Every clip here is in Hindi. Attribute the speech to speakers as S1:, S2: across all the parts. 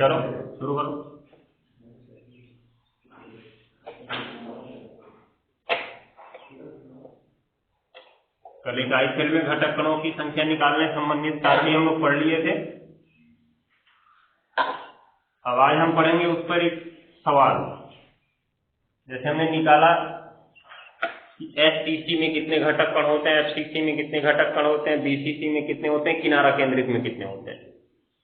S1: चलो शुरू करो। कल इकाई सेल में घटक कणों की संख्या निकालने संबंधित सारणी हम लोग पढ़ लिए थे। अब आज हम पढ़ेंगे उस पर एक सवाल। जैसे हमने निकाला कि एचटीसी में कितने घटक कण होते हैं, एफसीसी में कितने घटक कण होते हैं, बीसीसी में कितने होते हैं, किनारा केंद्रित में कितने होते हैं,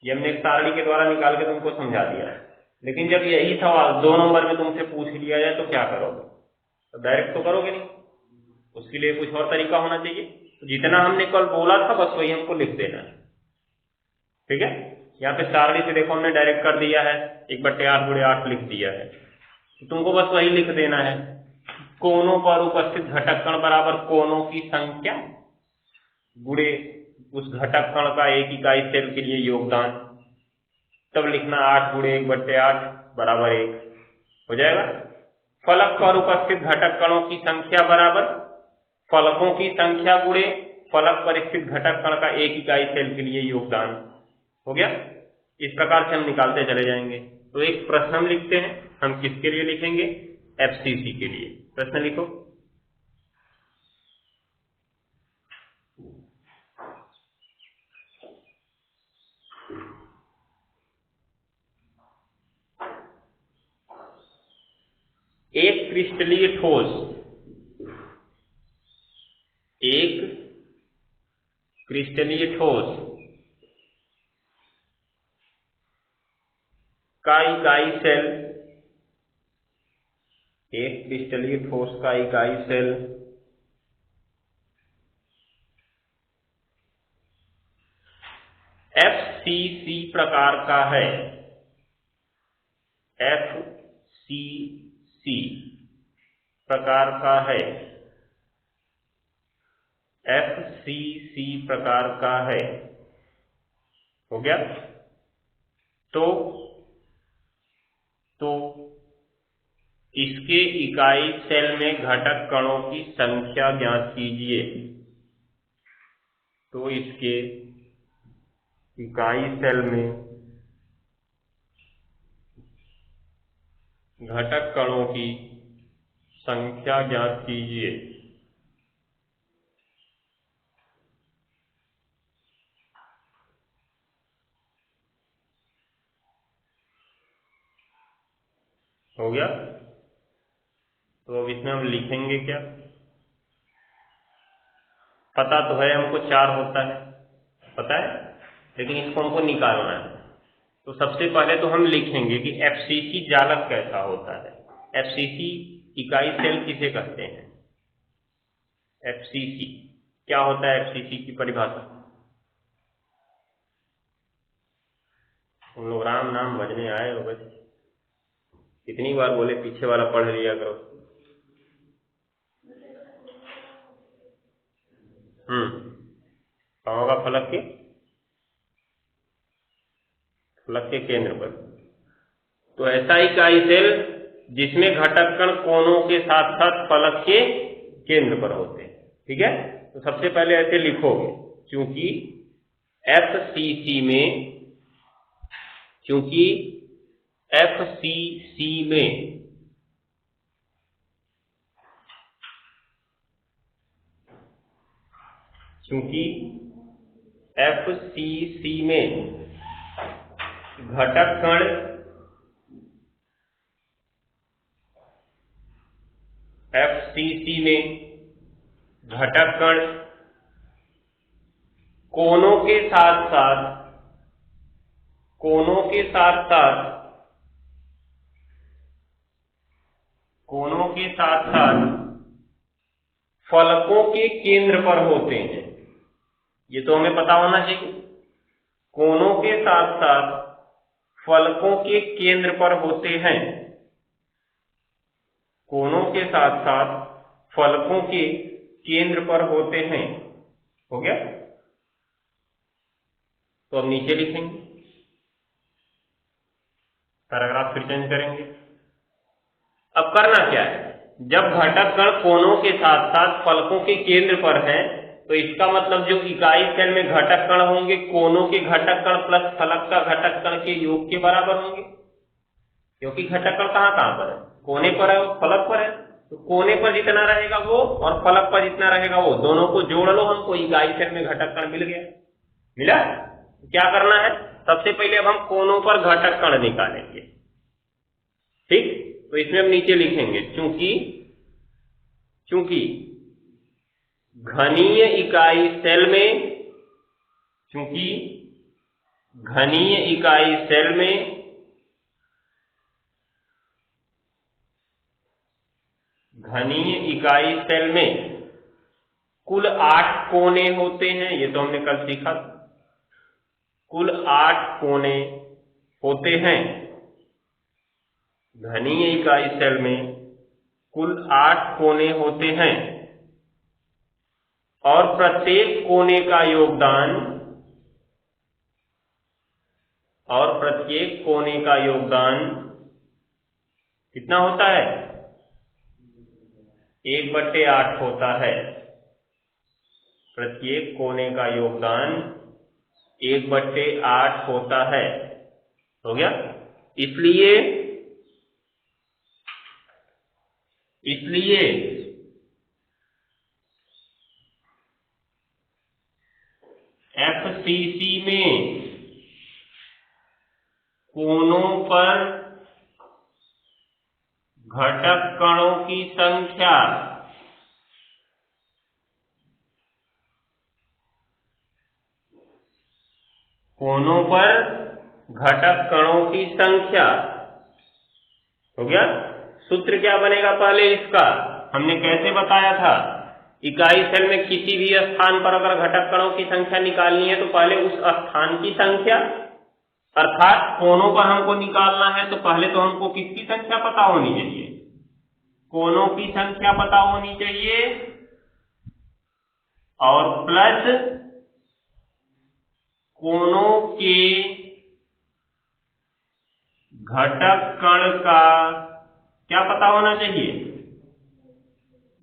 S1: ये हमने एक सारणी के द्वारा निकाल के तुमको समझा दिया है। लेकिन जब यही सवाल 2 नंबर में तुमसे पूछ लिया जाए तो क्या करोगे? तो डायरेक्ट तो करोगे नहीं, उसके लिए कुछ और तरीका होना चाहिए। तो जितना हमने कल बोला था बस वही हमको लिख देना है, ठीक है। यहाँ पे सारणी से देखो हमने डायरेक्ट कर दिया है, 1/8 × 8 लिख दिया है। तो तुमको बस वही लिख देना है, कोनों पर उपस्थित घटक कण बराबर कोनों की संख्या गुणे उस घटक कण का एक इकाई सेल के लिए योगदान। तब लिखना 8 × 1/8 = 1 हो जाएगा। फलक पर उपस्थित घटक कणों की संख्या बराबर फलकों की संख्या गुणे फलक पर स्थित घटक कण का एक इकाई सेल के लिए योगदान। हो गया। इस प्रकार से हम निकालते चले जाएंगे। तो एक प्रश्न हम लिखते हैं, हम किसके लिए लिखेंगे? एफसीसी के लिए। प्रश्न लिखो। एक क्रिस्टलीय ठोस का इकाई सेल, एक क्रिस्टलीय ठोस का इकाई सेल एफसीसी प्रकार का है। एफसीसी प्रकार का है। एफसीसी प्रकार का है। हो गया। तो इसके इकाई सेल में घटक कणों की संख्या ज्ञात कीजिए। तो इसके इकाई सेल में घटक कणों की संख्या ज्ञात कीजिए। हो गया। तो अब इसमें हम लिखेंगे क्या? पता तो है हमको 4 होता है, पता है, लेकिन इसको हमको निकालना है। तो सबसे पहले तो हम लिखेंगे कि एफसीसी जालक कैसा होता है। एफसीसी इकाई सेल किसे कहते हैं? एफसीसी क्या होता है? एफसीसी की परिभाषा हम लोग राम नाम भजने आए हो, बस कितनी बार बोले पीछे वाला पढ़ लिया करो। कहाँ होगा? फलक के केंद्र पर। तो ऐसा इकाई सेल जिसमें घटक कण कोनों के साथ साथ फलक के केंद्र पर होते हैं, ठीक है। तो सबसे पहले ऐसे लिखोगे, क्योंकि एफसीसी में घटक कण कोनों के साथ साथ फलकों के केंद्र पर होते हैं। ये तो हमें पता होना चाहिए। कोनों के साथ साथ फलकों के केंद्र पर होते हैं। कोनों के साथ साथ फलकों के केंद्र पर होते हैं। हो गया। तो अब नीचे लिखेंगे, पैराग्राफ फिर चेंज करेंगे। अब करना क्या है? जब घटक कण कोनों के साथ साथ फलकों के केंद्र पर हैं तो इसका मतलब जो इकाई सेल में घटक कण होंगे कोनों के घटक कण प्लस फलक का घटक कण के योग के बराबर होंगे, क्योंकि घटक कण कहाँ कहाँ पर है, कोने पर है और फलक पर है। तो कोने पर जितना रहेगा वो और फलक पर जितना रहेगा वो, दोनों को जोड़ लो, हमको इकाई सेल में घटक कण मिल गया। मिला? क्या करना है, सबसे पहले अब हम कोनों पर घटक कण निकालेंगे। ठीक, तो इसमें हम नीचे लिखेंगे चूंकि घनीय इकाई सेल में, चूंकि घनीय इकाई सेल में घनीय इकाई सेल में कुल 8 कोने होते हैं, ये तो हमने कल सीखा, कुल 8 कोने होते हैं। घनीय इकाई सेल में कुल 8 कोने होते हैं और प्रत्येक कोने का योगदान कितना होता है, 1/8 होता है। प्रत्येक कोने का योगदान 1/8 होता है। हो गया? इसलिए एफसीसी में कोनों पर घटक कणों की संख्या हो गया। सूत्र क्या बनेगा, पहले इसका हमने कैसे बताया था, इकाई सेल में किसी भी स्थान पर अगर घटक कणों की संख्या निकालनी है तो पहले उस स्थान की संख्या, अर्थात कोनों पर हमको निकालना है तो पहले तो हमको किसकी संख्या पता होनी चाहिए, कोनों की संख्या पता होनी चाहिए, और प्लस कोनों के घटक कण का क्या पता होना चाहिए,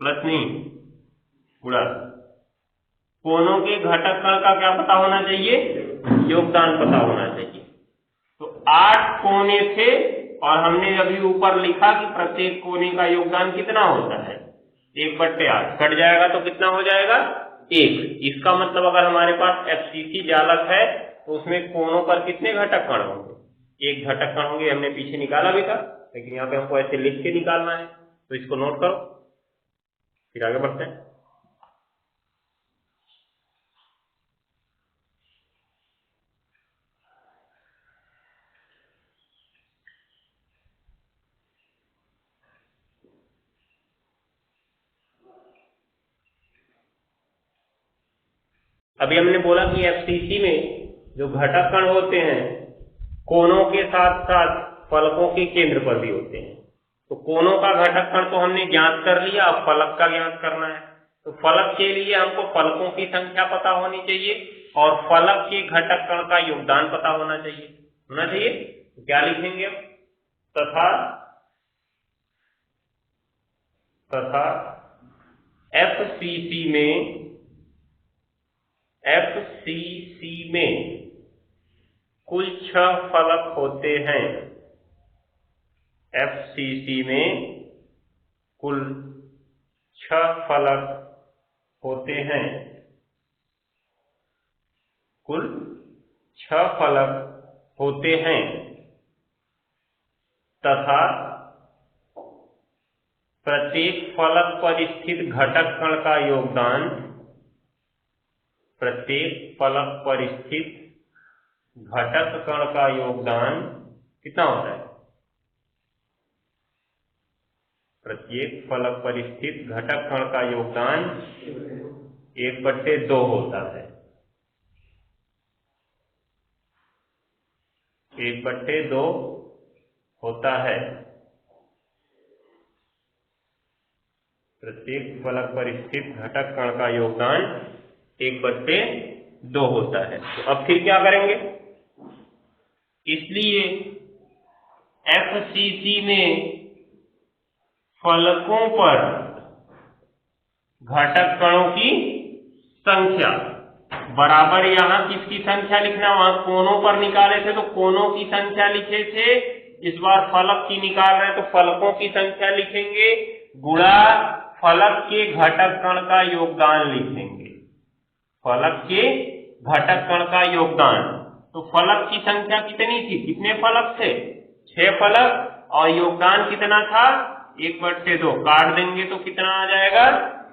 S1: प्लस नहीं पूरा, कोनों के घटक कण का क्या पता होना चाहिए, योगदान पता होना चाहिए। तो 8 कोने थे और हमने अभी ऊपर लिखा कि प्रत्येक कोने का योगदान कितना होता है, 1/8। कट जाएगा तो कितना हो जाएगा, 1। इसका मतलब अगर हमारे पास एफसीसी जालक है तो उसमें कोनों पर कितने घटक कण होंगे, 1 घटक कण होंगे। हमने पीछे निकाला भी था, लेकिन यहाँ पे हमको ऐसे लिख के निकालना है, तो इसको नोट करो, फिर आगे बढ़ते हैं। अभी हमने बोला कि एफसीसी में जो घटक कण होते हैं कोनों के साथ साथ फलकों के केंद्र पर भी होते हैं। तो कोनों का घटक कण तो हमने ज्ञात कर लिया, अब फलक का ज्ञात करना है। तो फलक के लिए हमको फलकों की संख्या पता होनी चाहिए और फलक के घटक कण का योगदान पता होना चाहिए। तो क्या लिखेंगे अब, तथा एफसीसी में कुल 6 फलक होते हैं। एफसीसी में कुल 6 फलक होते हैं। कुल 6 फलक होते हैं तथा प्रत्येक फलक पर स्थित घटक कण का योगदान, प्रत्येक फलक पर स्थित घटक कण का योगदान कितना होता है, प्रत्येक फलक पर स्थित घटक कण का योगदान 1/2 होता है। 1/2 होता है। प्रत्येक फलक पर स्थित घटक कण का योगदान 1/2 होता है। तो अब फिर क्या करेंगे, इसलिए एफसीसी में फलकों पर घटक कणों की संख्या बराबर यहाँ किसकी संख्या लिखना, वहां कोनों पर निकाले थे तो कोनों की संख्या लिखे थे, इस बार फलक की निकाल रहे हैं तो फलकों की संख्या लिखेंगे, गुणा फलक के घटक कण का योगदान लिखेंगे, फलक के घटक कण का योगदान। तो फलक की संख्या कितनी थी, कितने फलक थे, 6 फलक, और योगदान कितना था 1/2, काट देंगे तो कितना आ जाएगा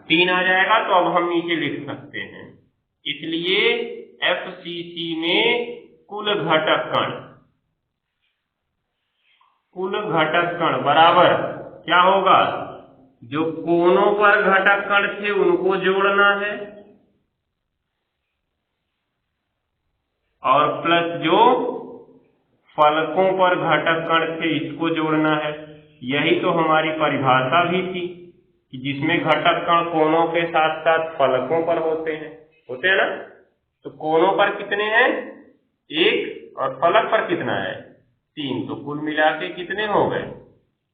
S1: 3 आ जाएगा। तो अब हम नीचे लिख सकते हैं, इसलिए FCC में कुल घटक कण बराबर क्या होगा, जो कोनों पर घटक कण थे उनको जोड़ना है और प्लस जो फलकों पर घटक कण थे इसको जोड़ना है। यही तो हमारी परिभाषा भी थी कि जिसमें घटक कण कोनों के साथ साथ फलकों पर होते हैं ना। तो कोनों पर कितने हैं 1 और फलक पर कितना है 3, तो कुल मिला के कितने हो गए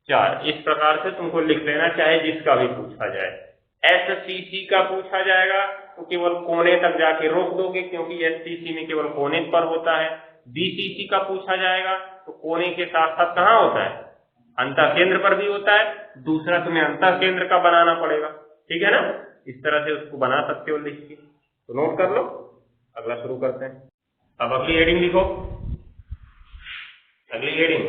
S1: 4। इस प्रकार से तुमको लिख लेना, चाहे जिसका भी पूछा जाए। SCC का पूछा जाएगा तो केवल कोने तक जाके रोक दोगे, क्योंकि SCC में केवल कोने पर होता है। BCC का पूछा जाएगा तो कोने के साथ साथ कहाँ होता है, अंतः केंद्र पर भी होता है। दूसरा तुम्हें अंतः केंद्र का बनाना पड़ेगा, ठीक है ना। इस तरह से उसको बना सकते हो लिख के, तो नोट कर लो। अगला शुरू करते हैं। अब अगली हेडिंग लिखो। अगली हेडिंग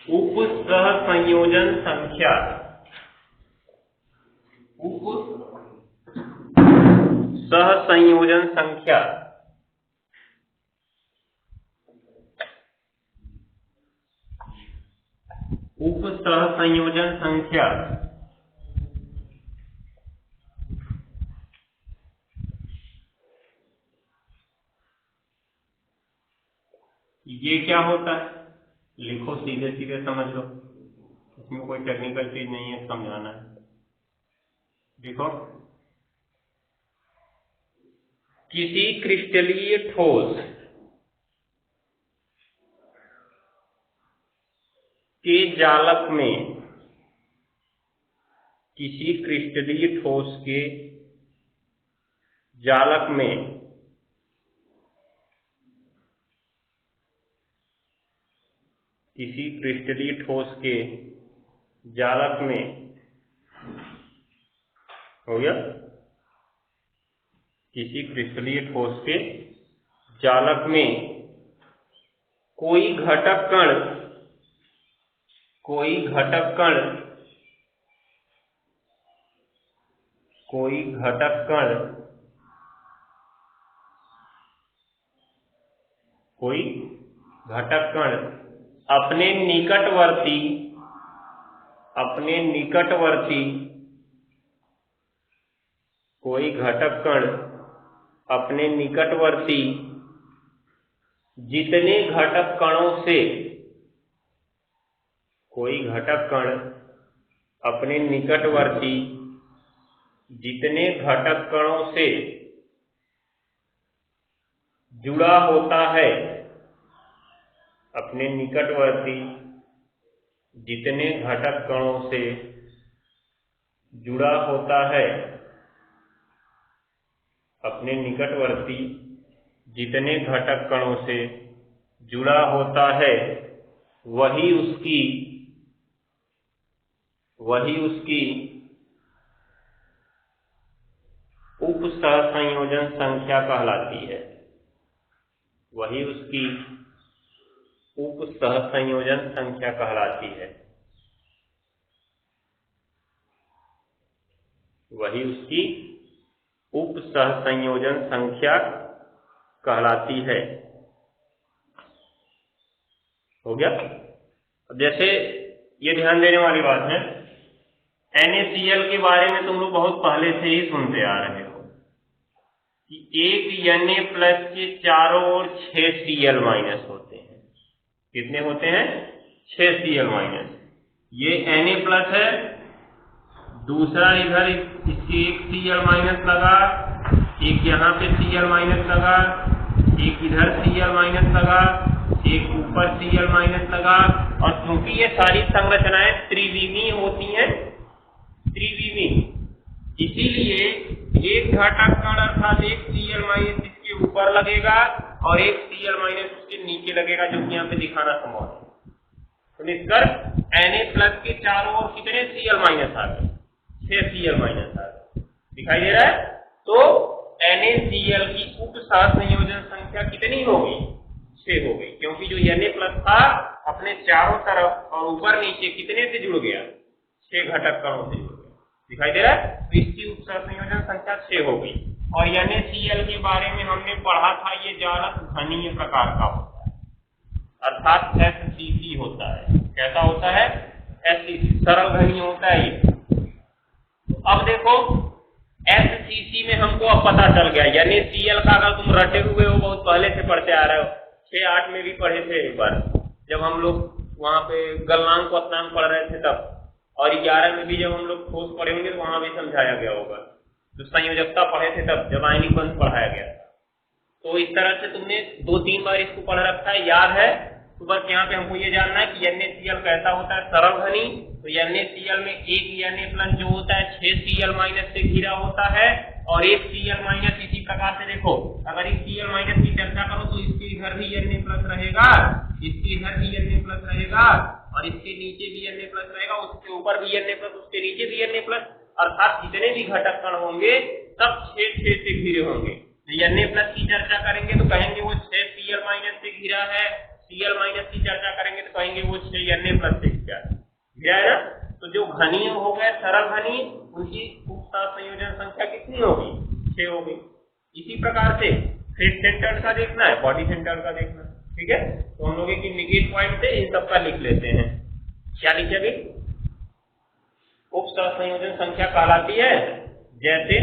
S1: उप सहसंयोजन संख्या। उप सहसंयोजन संख्या। उप सहसंयोजन संख्या ये क्या होता है, लिखो, सीधे सीधे समझ लो, इसमें कोई टेक्निकल चीज नहीं है, समझाना है। देखो, किसी क्रिस्टलीय ठोस के जालक में, किसी क्रिस्टलीय ठोस के जालक में किसी क्रिस्टलीय ठोस के जालक में, हो गया, किसी क्रिस्टलीय ठोस के जालक में कोई घटक कण अपने निकटवर्ती जितने घटक कणों से, कोई घटक कण अपने निकटवर्ती जितने घटक कणों से जुड़ा होता है, अपने निकटवर्ती जितने घटक कणों से जुड़ा होता है, अपने निकटवर्ती जितने घटक कणों से जुड़ा होता है, वही उसकी उप सहसंयोजन संख्या कहलाती है। वही उसकी उप सहसंयोजन संख्या कहलाती है। वही उसकी उप सहसंयोजन संख्या कहलाती है। हो गया। अब जैसे ये ध्यान देने वाली बात है, NaCl के बारे में तुम लोग बहुत पहले से ही सुनते आ रहे हो कि एक Na+ के चारों ओर 6 Cl- होते हैं। कितने होते हैं 6 Cl-। ये Na+ है, दूसरा इधर इसके एक Cl- लगा, एक यहाँ पे Cl- लगा, एक इधर Cl- लगा, एक ऊपर Cl- लगा। और क्योंकि ये सारी संरचनाएं त्रिविमीय होती हैं, त्रिविमीय, इसीलिए एक घटक कण अर्थात एक Cl माइनस इसके ऊपर लगेगा और एक Cl माइनस उसके नीचे लगेगा, जो कि यहाँ पे दिखाना संभव है। तो निष्कर्ष Na+ के चारों ओर कितने Cl माइनस आ गए? 6 Cl माइनस आ गए, दिखाई दे रहा है। तो NaCl की उप सहसंयोजन संख्या कितनी होगी? 6 हो गई, क्योंकि जो Na+ था अपने चारों तरफ और ऊपर नीचे कितने से जुड़ गया? 6 घटक कणों से जुड़ गया, दिखाई दे रहा है। तो इसकी उप सहसंयोजन संख्या 6 हो गई। और NaCl के बारे में हमने पढ़ा था, ये जालक घनीय प्रकार का होता है, अर्थात SCC होता है। कैसा होता है? SCC, सरल घनीय होता है ये। तो अब देखो SCC में हमको अब पता चल गया, NaCl का अगर तुम रटे हुए हो, बहुत पहले से पढ़ते आ रहे हो, 6-8 में भी पढ़े थे एक बार जब हम लोग वहां पे गलनांक क्वथनांक पढ़ रहे थे तब, और 11 में भी जब हम लोग ठोस पढ़े होंगे तो वहां भी समझाया गया होगा। तो संयोजकता पढ़े थे तब जब आयनिक बंध पढ़ाया गया था। तो इस तरह से तुमने 2-3 बार इसको पढ़ रखा है, याद है। तो बस यहाँ पे हमको ये जानना है कि NaCl कैसा होता है? सरल घनी। तो NaCl में एक Na+ जो होता है 6 Cl माइनस से घिरा होता है, और एक Cl माइनस इसी प्रकार से देखो, अगर इस Cl माइनस की चर्चा करो तो इसके इधर भी Na+ रहेगा, इसके इधर भी Na+ रहेगा, और इसके नीचे भी Na+ रहेगा, उसके ऊपर भी Na+, उसके नीचे भी Na+, अर्थात जितने भी घटक कण होंगे सब 6 से घिरे होंगे। Na+ की चर्चा करेंगे तो कहेंगे वो 6 Cl माइनस से घिरा है, Cl माइनस की चर्चा करेंगे तो कहेंगे वो 6 Na+ से घिरा है ना। तो जो घनीय हो गए, सरल घनीय, उनकी उप सहसंयोजन संख्या कितनी होगी? 6 होगी। इसी प्रकार से फेस सेंटर्ड का देखना है, बॉडी सेंटर्ड का देखना है, ठीक है। तो हम लोग एक इंडिकेट पॉइंट से इन सबका लिख लेते हैं। क्या लिखेंगे? उप सहसंयोजन संख्या कहलाती है जैसे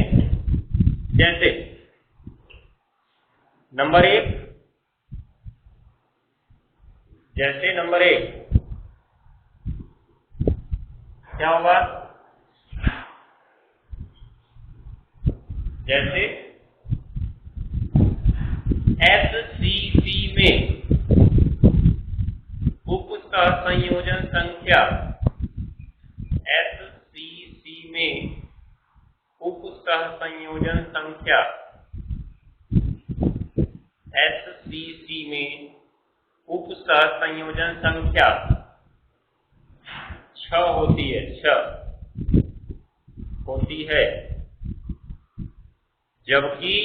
S1: जैसे नंबर 1, जैसे नंबर 1 क्या होगा? जैसे SCC में उप सहसंयोजन संख्या, SCC में उप सहसंयोजन संख्या, SCC में उप सहसंयोजन संख्या 6 होती है, 6 होती है, जबकि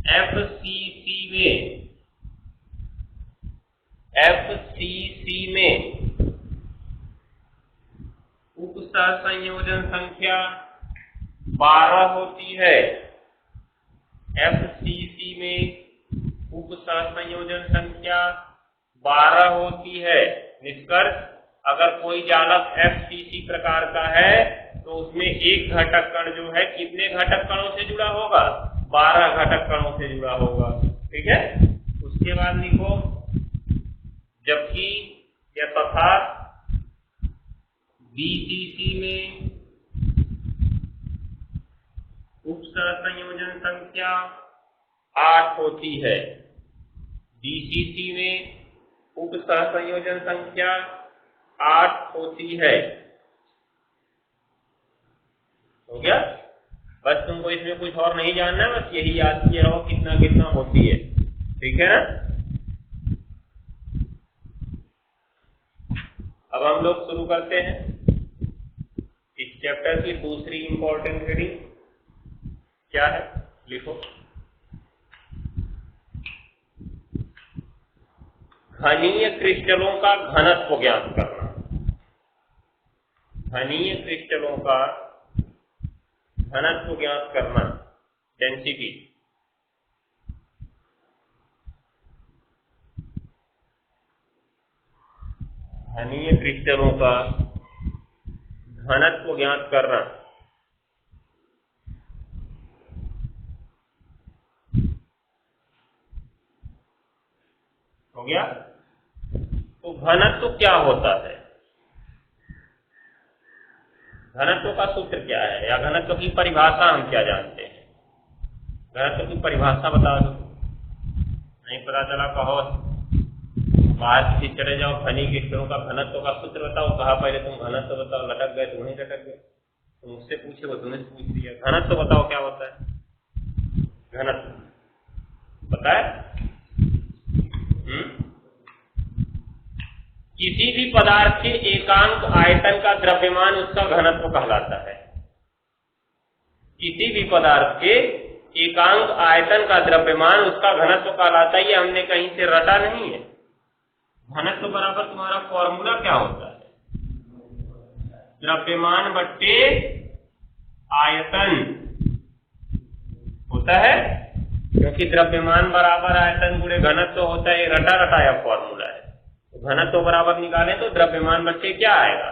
S1: FCC में उप सहसंयोजन संख्या 12 होती है। FCC में उप सहसंयोजन संख्या 12 होती है। निष्कर्ष, अगर कोई जालक FCC प्रकार का है तो उसमें एक घटक कण जो है कितने घटक कणों से जुड़ा होगा? 12 घटक कणों से जुड़ा होगा, ठीक है। उसके बाद लिखो, जबकि या तथा BCC में उप सहसंयोजन संख्या 8 होती है। BCC में उप सहसंयोजन संख्या 8 होती है। हो गया? बस तुमको इसमें कुछ और नहीं जानना, बस यही याद किए रहो कितना कितना होती है, ठीक है ना। अब हम लोग शुरू करते हैं इस चैप्टर की दूसरी इंपॉर्टेंट रीडिंग। क्या है? लिखो, घनीय क्रिस्टलों का घनत्व ज्ञात करना। घनीय क्रिस्टलों का घनत्व ज्ञात करना, डेंसिटी। घनीय क्रिस्टलों का घनत्व ज्ञात करना। हो गया? तो घनत्व क्या होता है? घनत्व का सूत्र क्या है, या घनत्व की परिभाषा हम क्या जानते हैं? घनत्व की परिभाषा बता दो। नहीं पता चला कहो, बाहर किसी चले जाओ, खनिज स्तरों का घनत्व का सूत्र बताओ, कहा पहले तुम घनत्व बताओ, लटक गए, तुम ही लटक गए। तुम मुझसे पूछे वो तुमने पूछ दिया। घनत्व बताओ क्या होता है? घनत्व पता है? किसी भी पदार्थ के एकांक आयतन का द्रव्यमान उसका घनत्व कहलाता है। किसी भी पदार्थ के एकांक आयतन का द्रव्यमान उसका घनत्व कहलाता है। ये हमने कहीं से रटा नहीं है। घनत्व बराबर तुम्हारा फॉर्मूला क्या होता है? द्रव्यमान बट्टे आयतन होता है, क्योंकि द्रव्यमान बराबर आयतन गुणे घनत्व होता है। रटा रटाया फॉर्मूला है। तो घनत्व बराबर निकालें तो द्रव्यमान बट्टे क्या आएगा?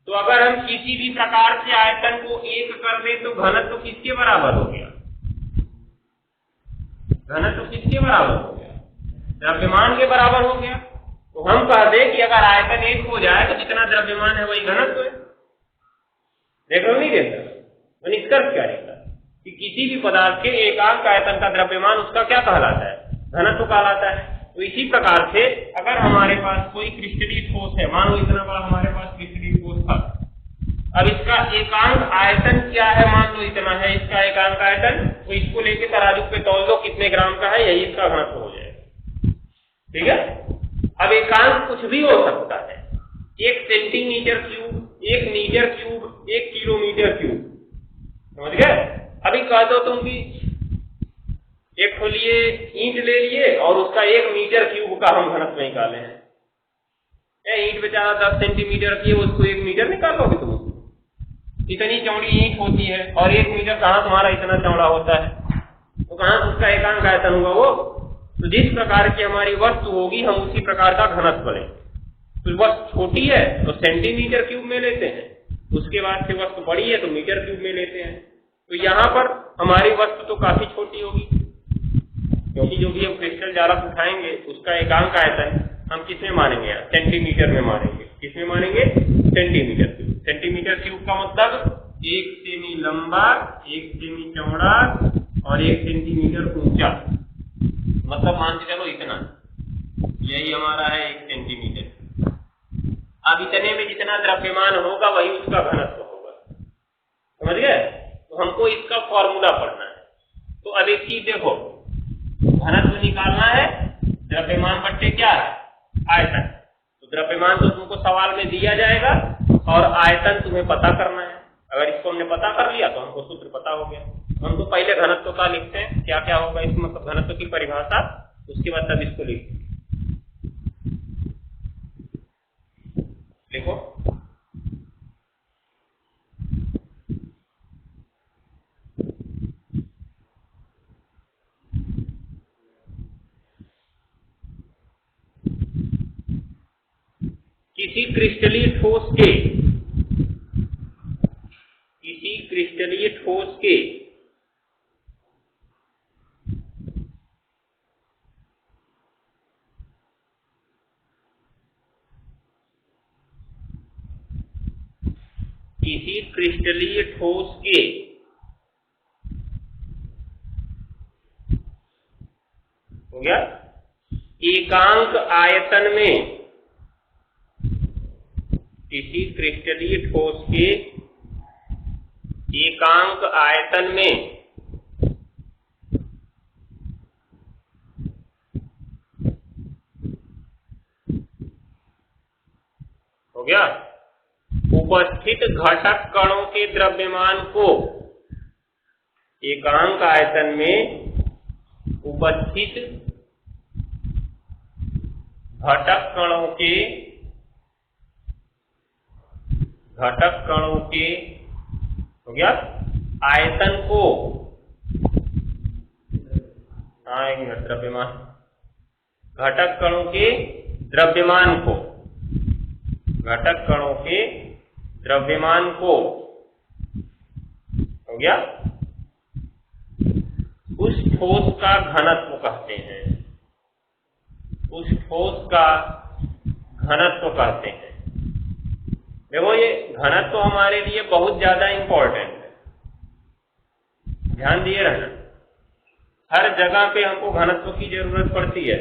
S1: तो अगर हम किसी भी प्रकार से आयतन को एक कर दें तो घनत्व किसके बराबर हो गया? घनत्व किसके बराबर हो गया? द्रव्यमान के बराबर हो गया। तो हम कह दें कि अगर आयतन एक हो जाए तो जितना द्रव्यमान है वही घनत्व है। देख लो नहीं देखा? तो निष्कर्ष क्या निकला कि किसी भी पदार्थ के एकांक आयतन का द्रव्यमान उसका क्या कहलाता है? घनत्व कहलाता है। तो इसी प्रकार से अगर हमारे पास कोई क्रिस्टलीय ठोस है, मान लो इतना बड़ा हमारे पास क्रिस्टलीय ठोस था, अब इसका एकांक आयतन क्या है? मान लो इतना है इसका एकांक आयतन, तो इसको लेके तराजू पे तौल दो कितने ग्राम का है, यही इसका घनत्व हो जाएगा। ठीक है? अब एकांक कुछ भी हो सकता है, 1 centimetre cube, 1 metre cube, 1 kilometre cube, समझ गए? अभी कह दो तुम भी एक तो लिए ईंट ले लिए और उसका 1 मीटर क्यूब का हम घनत्व निकाले हैं। ईंट बेचारा 10 सेंटीमीटर की है, उसको 1 मीटर निकालोगे तुम? इतनी चौड़ी ईंट होती है और 1 मीटर कहाँ तुम्हारा इतना चौड़ा होता है, तो कहाँ उसका एकांक आयतन होगा वो? तो जिस प्रकार की हमारी वस्तु होगी हम उसी प्रकार का घनत्व लें। तो वस्तु छोटी है तो सेंटीमीटर क्यूब में लेते हैं, उसके बाद से वस्तु बड़ी है तो मीटर क्यूब में लेते हैं। तो यहाँ पर हमारी वस्तु तो काफी छोटी होगी, क्योंकि जो भी हम क्रिस्टल जारक उठाएंगे उसका एकांक आयतन हम किसमें मानेंगे? सेंटीमीटर में मानेंगे। किसमें मानेंगे? Centimetre cube. सेंटीमीटर क्यूब का मतलब 1 सेमी लंबा, 1 सेमी चौड़ा और 1 सेंटीमीटर ऊंचा, मतलब मान के चलो इतना, यही हमारा है 1 सेंटीमीटर। अब इतने में जितना द्रव्यमान होगा वही उसका घनत्व होगा। समझ गए? तो हमको इसका फॉर्मूला पढ़ना है। तो अब एक चीज देखो, घनत्व निकालना है, द्रव्यमान बट्टे क्या है? आयतन। तो द्रव्यमान तो तुमको सवाल में दिया जाएगा और आयतन तुम्हें पता करना है। अगर इसको हमने पता कर लिया तो हमको सूत्र पता हो गया। हम तो पहले घनत्व का लिखते हैं, क्या क्या होगा इसमें, मतलब घनत्व की परिभाषा, उसके बाद तब इसको लिखो। किसी क्रिस्टलीय ठोस के हो गया एकांक आयतन में, किसी क्रिस्टलीय ठोस के एकांक आयतन में हो गया उपस्थित घटक कणों के द्रव्यमान को, एकांक आयतन में उपस्थित घटक कणों के हो गया आयतन को, एक मिनट, द्रव्यमान, घटक कणों के द्रव्यमान को, घटक कणों के द्रव्यमान को हो गया उस ठोस का घनत्व कहते हैं, उस ठोस का घनत्व कहते हैं। देखो ये घनत्व हमारे लिए बहुत ज्यादा इंपॉर्टेंट है, ध्यान दिए रहना। हर जगह पे हमको घनत्व की जरूरत पड़ती है।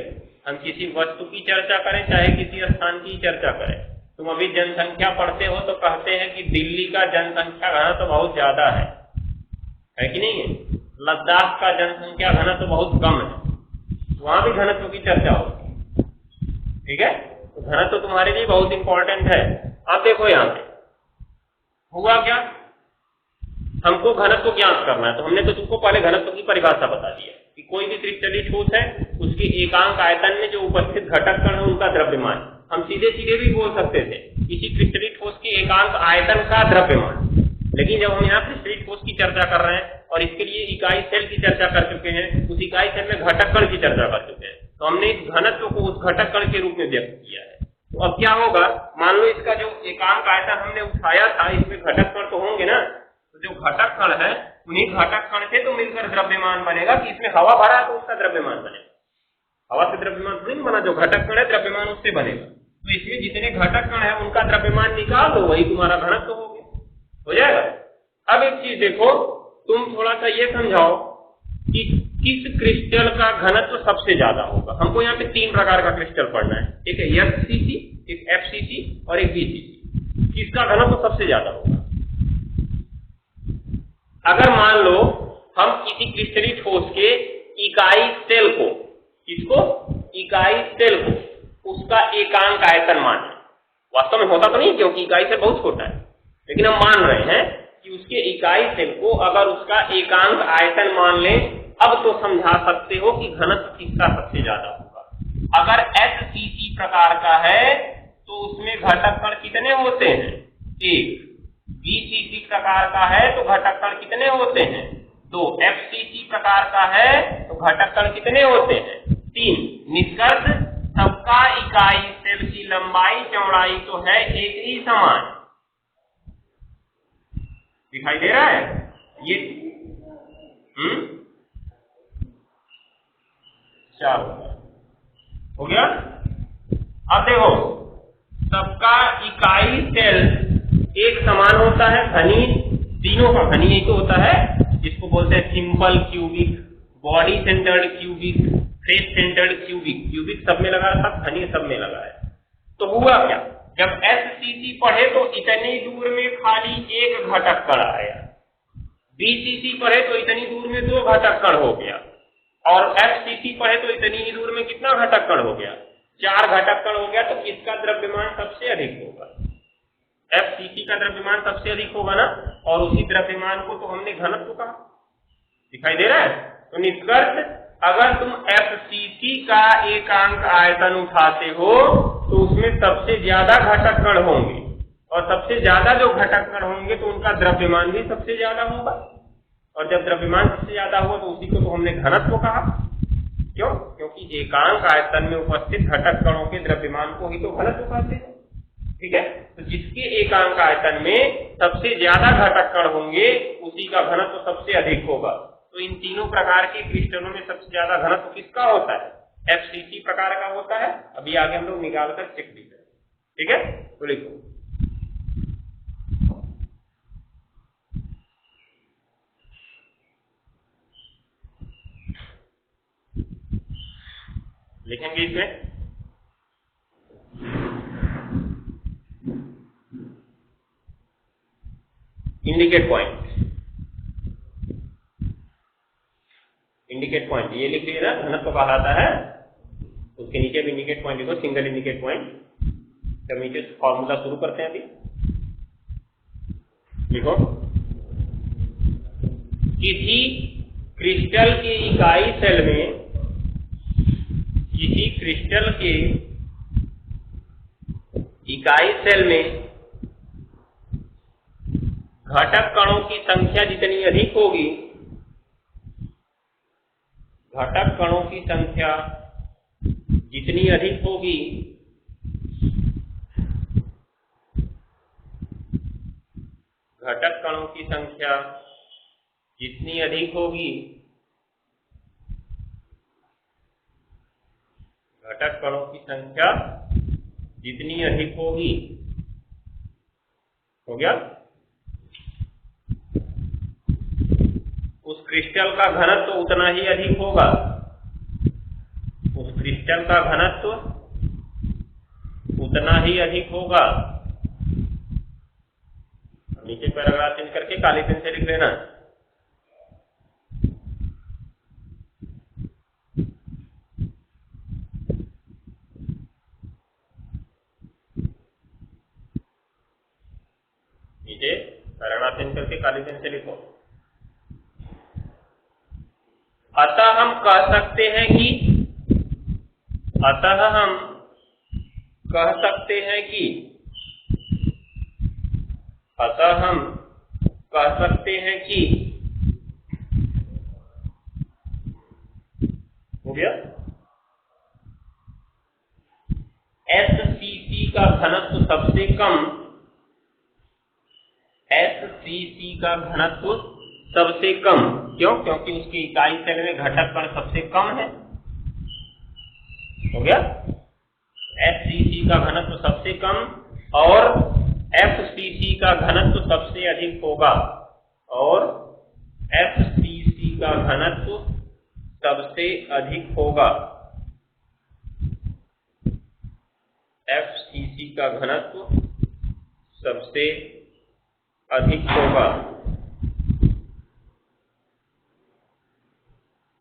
S1: हम किसी वस्तु की चर्चा करें चाहे किसी स्थान की चर्चा करें, तुम अभी जनसंख्या पढ़ते हो तो कहते हैं कि दिल्ली का जनसंख्या घनत्व तो बहुत ज्यादा है कि नहीं है? लद्दाख का जनसंख्या घनत्व तो बहुत कम है, वहां भी घनत्व की चर्चा होती है। ठीक है, तो घनत्व तो तुम्हारे लिए बहुत इंपॉर्टेंट है। अब देखो यहाँ पे हुआ क्या, हमको घनत्व ज्ञात करना है, तो हमने तो तुमको पहले घनत्व की परिभाषा बता दी है कि कोई भी क्रिस्टलीय ठोस है उसके एकांक आयतन में जो उपस्थित घटक कण है उनका द्रव्यमान। हम सीधे सीधे भी बोल सकते थे किसी क्रिस्टलीय ठोस के एकांक आयतन का द्रव्यमान, लेकिन जब हम यहाँ क्रिस्टलीय ठोस की चर्चा कर रहे हैं और इसके लिए इकाई सेल की चर्चा कर चुके हैं, उस इकाई सेल में घटक कण की चर्चा कर चुके हैं, तो हमने इस घनत्व को उस घटक कण के रूप में व्यक्त किया है। तो अब क्या होगा, मान लो इसका जो एकांक आयतन हमने उठाया था, इसमें घटक कण तो होंगे ना, तो जो घटक कण है उन्हीं घटक कण से तो मिलकर द्रव्यमान बनेगा कि इसमें हवा भरा तो उसका द्रव्यमान बनेगा। हवा से द्रव्यमान नहीं बना, जो घटक कण है द्रव्यमान उससे बनेगा। तो इसमें जितने घटक कण है उनका द्रव्यमान निकाल दो, वही तुम्हारा घनत्व हो जाएगा। अब एक चीज देखो, तुम थोड़ा सा ये समझाओ कि किस क्रिस्टल का घनत्व सबसे ज्यादा होगा। हमको यहाँ पे 3 प्रकार का क्रिस्टल पढ़ना है, एक है एफसीसी, एक एफसीसी और एक बीसीसी। किसका घनत्व सबसे ज्यादा होगा? अगर मान लो हम किसी क्रिस्टलीय ठोस के इकाई सेल को, किसको? इकाई सेल को उसका एकांक आयतन मान लें, वास्तव में होता तो नहीं क्योंकि इकाई सेल बहुत छोटा है, लेकिन हम मान रहे हैं कि उसके इकाई सेल को अगर उसका एकांक आयतन मान लें, अब तो समझा सकते हो कि घनत्व किसका सबसे ज्यादा होगा। अगर एचसीसी प्रकार का है तो उसमें घटक कण कितने होते हैं? 1। बीसीसी प्रकार का है तो घटक कण कितने होते हैं? 2। एफसीसी प्रकार का है तो घटक कण कितने होते हैं? 3। निष्कर्ष, सबका इकाई सेल की लंबाई चौड़ाई तो है एक ही समान। दिखाई दे रहा है ये? चलो हो गया। अब देखो, सबका इकाई सेल एक समान होता है, घनी तीनों का घनी एक होता है, जिसको बोलते हैं simple cubic, body centred cubic, face centred cubic. Cubic सब में लगा था, घनी सब में लगा है। तो हुआ क्या, जब एचसीसी पढ़े तो इतनी दूर में खाली एक घटक कण आया, बीसीसी पढ़े तो इतनी दूर में 2 घटक कण हो गया, और एफसीसी पढ़े तो इतनी ही दूर में कितना घटक कण हो गया? 4 घटक कण हो गया। तो किसका द्रव्यमान सबसे अधिक होगा? एफसीसी का द्रव्यमान सबसे अधिक होगा ना, और उसी द्रव्यमान को तो हमने घनत्व कहा। दिखाई दे रहा है? तो निष्कर्ष, अगर तुम एफसीसी का एकांक आयतन उठाते हो तो उसमें सबसे ज्यादा घटक कण होंगे, और सबसे ज्यादा जो घटक कण होंगे तो उनका द्रव्यमान भी सबसे ज्यादा होगा, और जब द्रव्यमान सबसे ज्यादा हुआ तो उसी को तो हमने घनत्व कहा। क्यों? क्योंकि एकांक आयतन में उपस्थित घटक कणों के द्रव्यमान को ही तो घनत्व कहते हैं। ठीक है, तो जिसके एकांक आयतन में सबसे ज्यादा घटक कण होंगे उसी का घनत्व सबसे अधिक होगा। तो इन तीनों प्रकार के क्रिस्टलों में सबसे ज्यादा घनत्व किसका होता है? एफसीसी प्रकार का होता है। अभी आगे हम लोग निकाल कर चेक भी करें। ठीक है, तो लिखो, लिखेंगे इसमें इंडिकेट पॉइंट। इंडिकेट पॉइंट ये लिख लिया ना, घनत्व कहलाता है, उसके नीचे भी इंडिकेट पॉइंट लिखो, सिंगल इंडिकेट पॉइंट। जब नीचे फॉर्मूला शुरू करते हैं, अभी लिखो, किसी क्रिस्टल के इकाई सेल में, किसी क्रिस्टल के इकाई सेल में घटक कणों की संख्या जितनी अधिक होगी, घटक कणों की संख्या जितनी अधिक होगी, घटक कणों की संख्या जितनी अधिक होगी, घटक कणों की संख्या जितनी अधिक होगी, हो गया, उस क्रिस्टल का घनत्व तो उतना ही अधिक होगा। उस क्रिस्टल क्रिस्टल का घनत्व उतना ही अधिक होगा। नीचे पैराग्राफ चेंज करके काली पेन से लिख लेना। नीचे पैराग्राफ चेंज करके काली पेन से लिखो। अतः हम कह सकते हैं कि अतः हम कह सकते हैं कि हो गया। SCC का घनत्व सबसे कम, SCC का घनत्व सबसे कम, क्यों? क्योंकि उसकी इकाई सेल में घटक कण सबसे कम है। हो गया। SCC का घनत्व सबसे कम और FCC का घनत्व सबसे अधिक होगा, और FCC का घनत्व सबसे अधिक होगा। FCC का घनत्व सबसे अधिक होगा।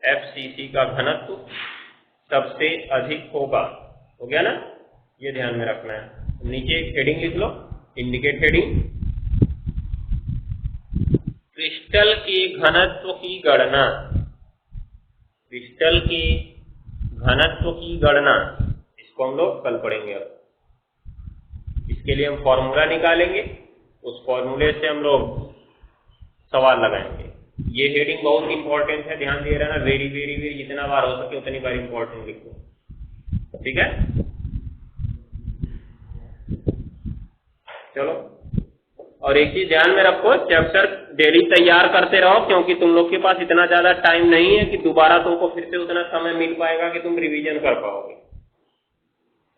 S1: FCC का घनत्व सबसे अधिक होगा। हो गया ना? ये ध्यान में रखना है। नीचे एक हेडिंग लिख लो, इंडिकेट हेडिंग। क्रिस्टल के घनत्व की गणना, क्रिस्टल के घनत्व की गणना, इसको हम लोग कल पढ़ेंगे। अब इसके लिए हम फॉर्मूला निकालेंगे, उस फॉर्मूले से हम लोग सवाल लगाएंगे। ये हेडिंग बहुत इंपॉर्टेंट है, ध्यान दे रहना। वेरी वेरी वेरी, जितना बार हो सके उतनी बार इंपॉर्टेंट लिखो, ठीक है? चलो, और एक चीज ध्यान में रखो, चैप्टर डेली तैयार करते रहो, क्योंकि तुम लोग के पास इतना ज्यादा टाइम नहीं है कि दोबारा तुमको फिर से उतना समय मिल पाएगा कि तुम रिवीजन कर पाओगे।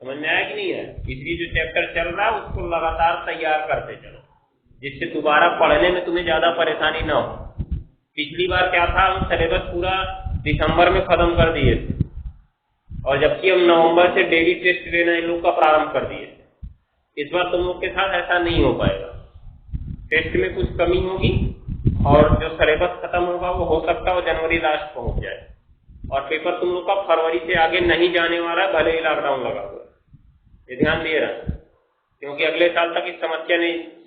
S1: समझ में आया कि नहीं है? इसलिए जो चैप्टर चल रहा है उसको लगातार तैयार करते चलो, जिससे दोबारा पढ़ने में तुम्हें ज्यादा परेशानी ना हो। पिछली बार क्या था, हम सिलेबस पूरा दिसंबर में खत्म कर दिए थे, और जबकि हम नवंबर से डेली टेस्ट लेना इन लोग का प्रारंभ कर दिए थे। इस बार तुम लोग के साथ ऐसा नहीं हो पाएगा। टेस्ट में कुछ कमी होगी, और जो सिलेबस खत्म होगा वो हो सकता है जनवरी लास्ट पहुंच जाए, और पेपर तुम लोग का फरवरी से आगे नहीं जाने वाला है, भले ही लॉकडाउन लगा हुआ है। ये ध्यान दिए रहा, क्योंकि अगले साल तक इस समस्या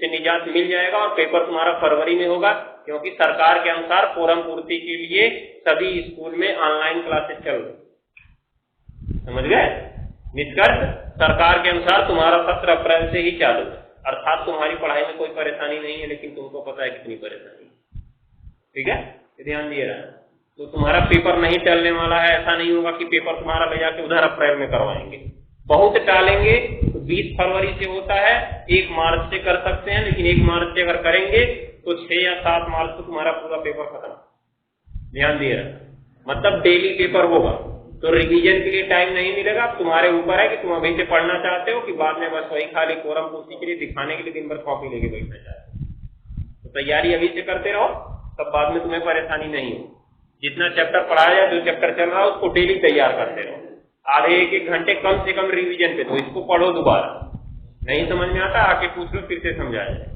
S1: से निजात मिल जाएगा, और पेपर तुम्हारा फरवरी में होगा, क्योंकि सरकार के अनुसार फोरम पूर्ति के लिए सभी स्कूल में ऑनलाइन क्लासेस चल रही। समझ गए? निष्कर्ष, सरकार के अनुसार तुम्हारा सत्र अप्रैल से ही चालू है, अर्थात तुम्हारी पढ़ाई में कोई परेशानी नहीं है, लेकिन तुमको पता है कितनी परेशानी है। ठीक है, ध्यान दिए रहा। तो तुम्हारा पेपर नहीं टलने वाला है, ऐसा नहीं होगा कि पेपर तुम्हारा ले जाके उधर अप्रैल में करवाएंगे। बहुत टालेंगे तो 20 फरवरी से होता है, 1 मार्च से कर सकते हैं, लेकिन 1 मार्च से अगर करेंगे तो 6 या 7 मार्च को तुम्हारा पूरा पेपर खत्म। ध्यान दिए रहा, मतलब डेली पेपर होगा, तो रिवीजन के लिए टाइम नहीं मिलेगा। तुम्हारे ऊपर है कि तुम अभी से पढ़ना चाहते हो कि बाद में बस वही खाली फोरम पूर्ति के लिए दिखाने के लिए दिन भर कॉपी लेके बैठना चाहते हो। तो तैयारी अभी से करते रहो, तब बाद में तुम्हें परेशानी नहीं हो। जितना चैप्टर पढ़ाया जाए, जो चैप्टर चल रहा है उसको डेली तैयार करते रहो। आधे 1-1 घंटे कम से कम रिवीजन पे, तो इसको पढ़ो दोबारा। नहीं समझ में आता आके पूछ लो, फिर से समझाया जाए,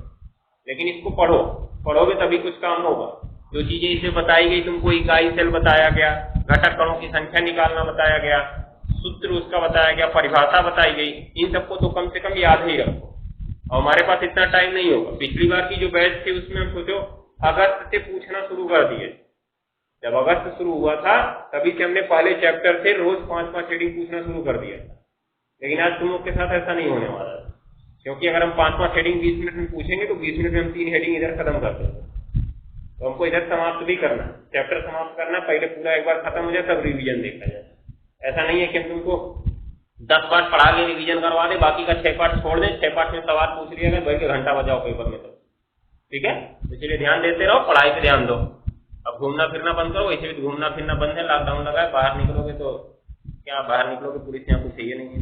S1: लेकिन इसको पढ़ो। पढ़ोगे तभी कुछ काम होगा। जो चीजें इसे बताई गई, तुमको इकाई सेल बताया गया, घटक कणों की संख्या निकालना बताया गया, सूत्र उसका बताया गया, परिभाषा बताई गई, इन सबको तो कम से कम याद ही रखो। और हमारे पास इतना टाइम नहीं होगा। पिछली बार की जो बैच थी उसमें हम सोचो अगस्त से पूछना शुरू कर दिए। जब अगस्त शुरू हुआ था तभी से हमने पहले चैप्टर से रोज 5-5 हेडिंग पूछना शुरू कर दिया था। लेकिन आज तुम लोग के साथ ऐसा नहीं होने वाला है, क्योंकि अगर हम 5-5 हेडिंग 20 मिनट में पूछेंगे तो 20 मिनट में हम 3 हेडिंग इधर खत्म कर देंगे। तो हमको इधर समाप्त भी करना है, चैप्टर समाप्त करना, पहले पूरा एक बार खत्म हो जाए तब रिवीजन देखा जाए। ऐसा नहीं है कि हम तुमको 10 पार्ट पढ़ा के रिवीजन करवा दे, बाकी का 6 पार्ट छोड़ दे, 6 पार्ट में सवाल पूछ लिया गया, बैठ के घंटा बजाओ पेपर में। तो ठीक है, इसलिए ध्यान देते रहो, पढ़ाई पे ध्यान दो। अब घूमना फिरना बंद करो, वैसे भी घूमना फिरना बंद है, लॉकडाउन लगा है। बाहर निकलोगे तो क्या, बाहर निकलोगे पुलिस यहाँ कुछ चाहिए नहीं है।